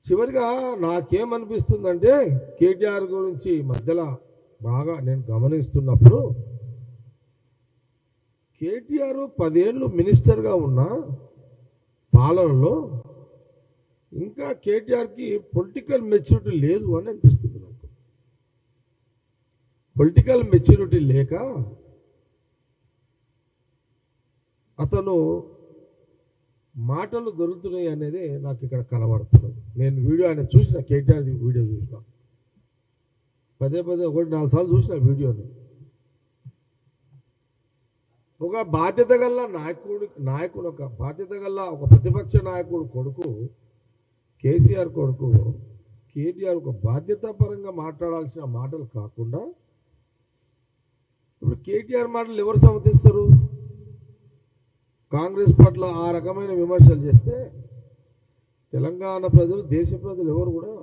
చివరిగా నాకేమనిపిస్తుందంటే కేటీఆర్ గురించి మధ్యలో బాగా నేను గమనిస్తున్నప్పుడు కేటీఆర్ 10 ఏళ్ళు మినిస్టర్గా ఉన్న పాలనలో ఇంకా కేటీఆర్కి పొలిటికల్ మెచ్యూరిటీ లేదు అని అనిపిస్తుంది నాకు. పొలిటికల్ మెచ్యూరిటీ లేక అతను మాటలు దొరుకుతున్నాయి అనేది నాకు ఇక్కడ కనబడుతున్నది. నేను వీడియో ఆయన చూసిన, కేటీఆర్ వీడియో చూసిన, పదే 1-4 సార్లు చూసిన వీడియోని. ఒక బాధ్యత గల నాయకుడు ఒక బాధ్యత గల ఒక ప్రతిపక్ష నాయకుడు కొడుకు కేసీఆర్ కొడుకు కేటీఆర్ ఒక బాధ్యతాపరంగా మాట్లాడాల్సిన మాటలు కాకుండా ఇప్పుడు కేటీఆర్ మాటలు ఎవరు సమర్థిస్తారు? కాంగ్రెస్ పట్ల ఆ రకమైన విమర్శలు చేస్తే తెలంగాణ ప్రజలు, దేశ ప్రజలు ఎవరు కూడా